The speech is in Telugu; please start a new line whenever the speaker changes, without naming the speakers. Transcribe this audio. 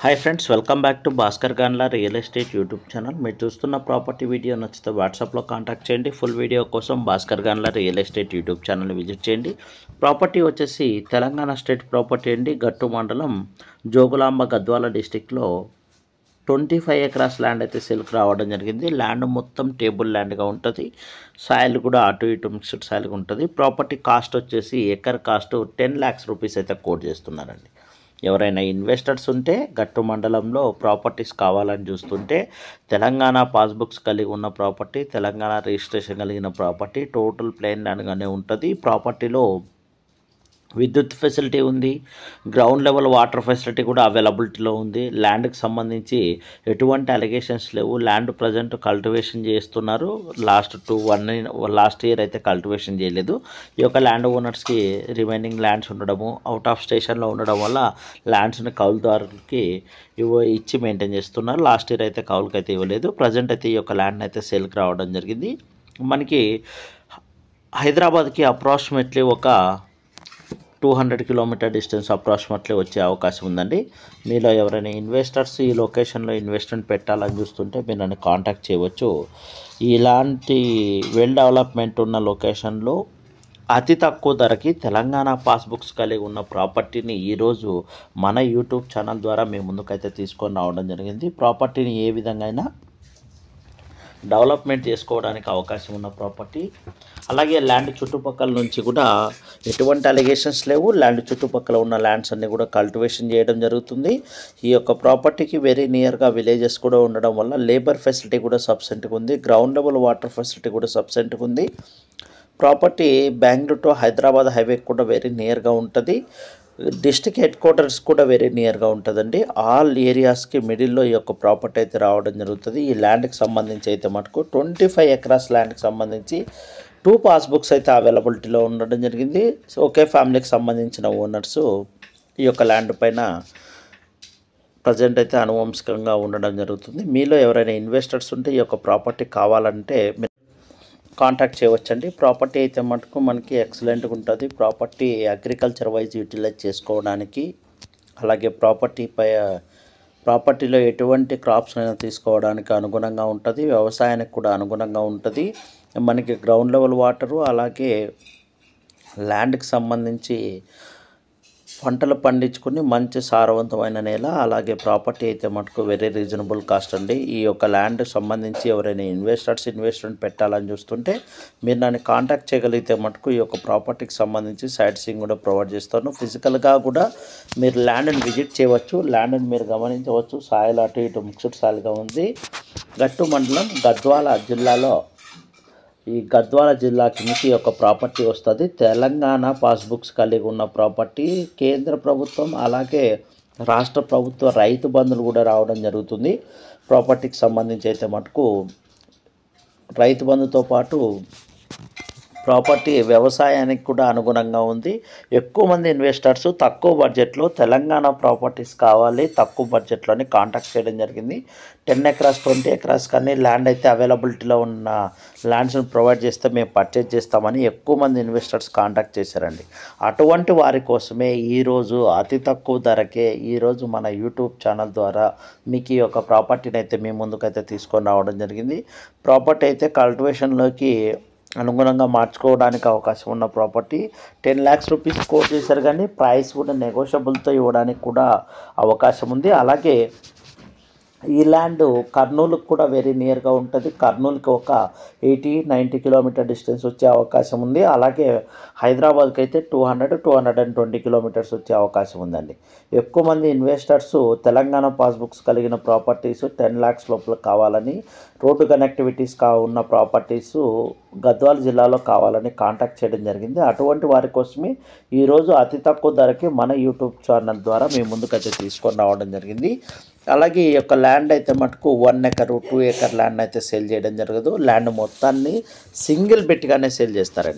Hi friends, welcome back to Bhaskar Ganla real estate YouTube channel. మీరు చూస్తున్న ప్రాపర్టీ వీడియో నచ్చితే వాట్సాప్లో కాంటాక్ట్ చేయండి. ఫుల్ వీడియో కోసం Bhaskar Ganla real estate YouTube channel visit చేయండి. ప్రాపర్టీ వచ్చేసి తెలంగాణ స్టేట్ ప్రాపర్టీ అండి. గట్టు మండలం జోగులాంబ గద్వాల డిస్టిక్లో 25 ఎకరాస్ ల్యాండ్ అయితే సేల్కి రావడం జరిగింది. ల్యాండ్ మొత్తం టేబుల్ ల్యాండ్గా ఉంటుంది. సాయిల్ కూడా అటు ఇటు మిక్స్డ్ సాయిల్గా ఉంటుంది. ప్రాపర్టీ కాస్ట్ వచ్చేసి ఎకర్ కాస్ట్ 10 lakhs రూపీస్ అయితే కోట్ చేస్తున్నారండి. ఎవరైనా ఇన్వెస్టర్స్ ఉంటే గట్టు మండలంలో ప్రాపర్టీస్ కావాలని చూస్తుంటే తెలంగాణ పాస్బుక్స్ కలిగి ఉన్న ప్రాపర్టీ, తెలంగాణ రిజిస్ట్రేషన్ కలిగిన ప్రాపర్టీ, టోటల్ ప్లేన్ ల్యాండ్గానే ఉంటుంది. ప్రాపర్టీలో విద్యుత్ ఫెసిలిటీ ఉంది, గ్రౌండ్ లెవెల్ వాటర్ ఫెసిలిటీ కూడా అవైలబిలిటీలో ఉంది. ల్యాండ్కి సంబంధించి ఎటువంటి అలిగేషన్స్ లేవు. ల్యాండ్ ప్రజెంట్ కల్టివేషన్ చేస్తున్నారు. లాస్ట్ ఇయర్ అయితే కల్టివేషన్ చేయలేదు. ఈ యొక్క ల్యాండ్ ఓనర్స్కి రిమైనింగ్ ల్యాండ్స్ ఉండడము, అవుట్ ఆఫ్ స్టేషన్లో ఉండడం వల్ల ల్యాండ్స్ని కౌలుదారులకి ఇచ్చి మెయింటైన్ చేస్తున్నారు. లాస్ట్ ఇయర్ అయితే కౌలుకి అయితే ఇవ్వలేదు. ప్రజెంట్ అయితే ఈ యొక్క ల్యాండ్ అయితే సేల్కి రావడం జరిగింది. మనకి హైదరాబాద్కి అప్రాక్సిమేట్లీ ఒక 200 కిలోమీటర్ డిస్టెన్స్ అప్రాక్సిమేట్లీ వచ్చే అవకాశం ఉందండి. మీలో ఎవరైనా ఇన్వెస్టర్స్ ఈ లొకేషన్లో ఇన్వెస్ట్మెంట్ పెట్టాలని చూస్తుంటే మీరు నన్ను కాంటాక్ట్ చేయవచ్చు. ఇలాంటి వెల్ డెవలప్మెంట్ ఉన్న లొకేషన్లో అతి తక్కువ ధరకి తెలంగాణ పాస్బుక్స్ కలిగి ఉన్న ప్రాపర్టీని ఈరోజు మన యూట్యూబ్ ఛానల్ ద్వారా మేము ముందుకైతే తీసుకొని రావడం జరిగింది. ప్రాపర్టీని ఏ విధంగా అయినా డెవలప్మెంట్ చేసుకోవడానికి అవకాశం ఉన్న ప్రాపర్టీ. అలాగే ల్యాండ్ చుట్టుపక్కల నుంచి కూడా ఎటువంటి అలిగేషన్స్ లేవు. ల్యాండ్ చుట్టుపక్కల ఉన్న ల్యాండ్స్ అన్నీ కూడా కల్టివేషన్ చేయడం జరుగుతుంది. ఈ యొక్క ప్రాపర్టీకి వెరీ నియర్గా విలేజెస్ కూడా ఉండడం వల్ల లేబర్ ఫెసిలిటీ కూడా సబ్సెంట్గా ఉంది. గ్రౌండ్ లెవెల్ వాటర్ ఫెసిలిటీ కూడా సబ్సెంట్గా ఉంది. Property Bengaluru to Hyderabad highway కూడా వెరీ నియర్గా ఉంటుంది. డిస్ట్రిక్ట్ హెడ్ క్వార్టర్స్ కూడా వెరీ నియర్గా ఉంటుందండి. ఆల్ ఏరియాస్కి మిడిల్లో ఈ యొక్క ప్రాపర్టీ అయితే రావడం జరుగుతుంది. ఈ ల్యాండ్కి సంబంధించి అయితే మటుకు 25 ఎకరాస్ ల్యాండ్కి సంబంధించి 2 పాస్బుక్స్ అయితే అవైలబిలిటీలో ఉండడం జరిగింది. సో ఒకే ఫ్యామిలీకి సంబంధించిన ఓనర్సు ఈ యొక్క ల్యాండ్ పైన ప్రజెంట్ అయితే అనువంశికంగా ఉండడం జరుగుతుంది. మీలో ఎవరైనా ఇన్వెస్టర్స్ ఉంటే ఈ యొక్క ప్రాపర్టీ కావాలంటే కాంటాక్ట్ చేయవచ్చండి. ప్రాపర్టీ అయితే మటుకు మనకి ఎక్సలెంట్గా ఉంటుంది. ప్రాపర్టీ అగ్రికల్చర్ వైజ్ యూటిలైజ్ చేసుకోవడానికి, అలాగే ప్రాపర్టీలో ఎటువంటి క్రాప్స్ అయినా తీసుకోవడానికి అనుగుణంగా ఉంటుంది. వ్యవసాయానికి కూడా అనుగుణంగా ఉంటుంది. మనకి గ్రౌండ్ లెవెల్ వాటరు, అలాగే ల్యాండ్కి సంబంధించి పంటలు పండించుకుని మంచి సారవంతమైన నేల, అలాగే ప్రాపర్టీ అయితే మటుకు వెరీ రీజనబుల్ కాస్ట్ అండి. ఈ యొక్క ల్యాండ్ సంబంధించి ఎవరైనా ఇన్వెస్ట్మెంట్ పెట్టాలని చూస్తుంటే మీరు నన్ను కాంటాక్ట్ చేయగలిగితే మటుకు ఈ యొక్క ప్రాపర్టీకి సంబంధించి సైట్ సీయింగ్ కూడా ప్రొవైడ్ చేస్తాను. ఫిజికల్గా కూడా మీరు ల్యాండ్ని విజిట్ చేయవచ్చు. ల్యాండ్ని మీరు గమనించవచ్చు. సాయిల్ అటు ఇటు మిక్స్డ్ సాయిల్గా ఉంది. గట్టు మండలం గద్వాల జిల్లాలో, ఈ గద్వాల జిల్లా కిందకి ఒక ప్రాపర్టీ వస్తుంది. తెలంగాణ పాస్బుక్స్ కలిగి ఉన్న ప్రాపర్టీ. కేంద్ర ప్రభుత్వం అలాగే రాష్ట్ర ప్రభుత్వ రైతు బంధులు కూడా రావడం జరుగుతుంది. ప్రాపర్టీకి సంబంధించి అయితే మటుకు రైతు బంధుతో పాటు ప్రాపర్టీ వ్యవసాయానికి కూడా అనుగుణంగా ఉంది. ఎక్కువ మంది ఇన్వెస్టర్స్ తక్కువ బడ్జెట్లో తెలంగాణ ప్రాపర్టీస్ కావాలి, తక్కువ బడ్జెట్లోని కాంటాక్ట్ చేయడం జరిగింది. 10 ఎకరాస్ 20 ఎకరాస్ కానీ ల్యాండ్ అయితే అవైలబిలిటీలో ఉన్న ల్యాండ్స్ని ప్రొవైడ్ చేస్తే మేము పర్చేజ్ చేస్తామని ఎక్కువ మంది ఇన్వెస్టర్స్ కాంటాక్ట్ చేశారండి. అటువంటి వారి కోసమే ఈరోజు అతి తక్కువ ధరకే ఈరోజు మన యూట్యూబ్ ఛానల్ ద్వారా మీకు ఈ యొక్క ప్రాపర్టీని అయితే మీ ముందుకైతే తీసుకొని రావడం జరిగింది. ప్రాపర్టీ అయితే కల్టివేషన్లోకి అనుగుణంగా మార్చుకోవడానికి అవకాశం ఉన్న ప్రాపర్టీ. 10 lakhs రూపీస్ కోట్ చేశారు, కానీ ప్రైస్ కూడా నెగోషియబుల్తో ఇవ్వడానికి కూడా అవకాశం ఉంది. అలాగే ఈ ల్యాండ్ కర్నూలుకు కూడా వెరీ నియర్గా ఉంటుంది. కర్నూలుకి ఒక 80-90 కిలోమీటర్ డిస్టెన్స్ వచ్చే అవకాశం ఉంది. అలాగే హైదరాబాద్కి అయితే 200-220 కిలోమీటర్స్ వచ్చే అవకాశం ఉందండి. ఎక్కువ మంది ఇన్వెస్టర్స్ తెలంగాణ పాస్బుక్స్ కలిగిన ప్రాపర్టీస్ 10 lakhs లోపల కావాలని, రోడ్డు కనెక్టివిటీస్ ఉన్న ప్రాపర్టీస్ గద్వాల జిల్లాలో కావాలని కాంటాక్ట్ చేయడం జరిగింది. అటువంటి వారి కోసమే ఈరోజు అతి తక్కువ ధరకి మన యూట్యూబ్ ఛానల్ ద్వారా మీ ముందుకైతే తీసుకొని రావడం జరిగింది. అలాగే ఈ యొక్క ల్యాండ్ అయితే మటుకు 1 acre 2 acre ల్యాండ్ అయితే సేల్ చేయడం జరగదు. ల్యాండ్ మొత్తాన్ని సింగిల్ బిట్గానే సేల్ చేస్తారండి.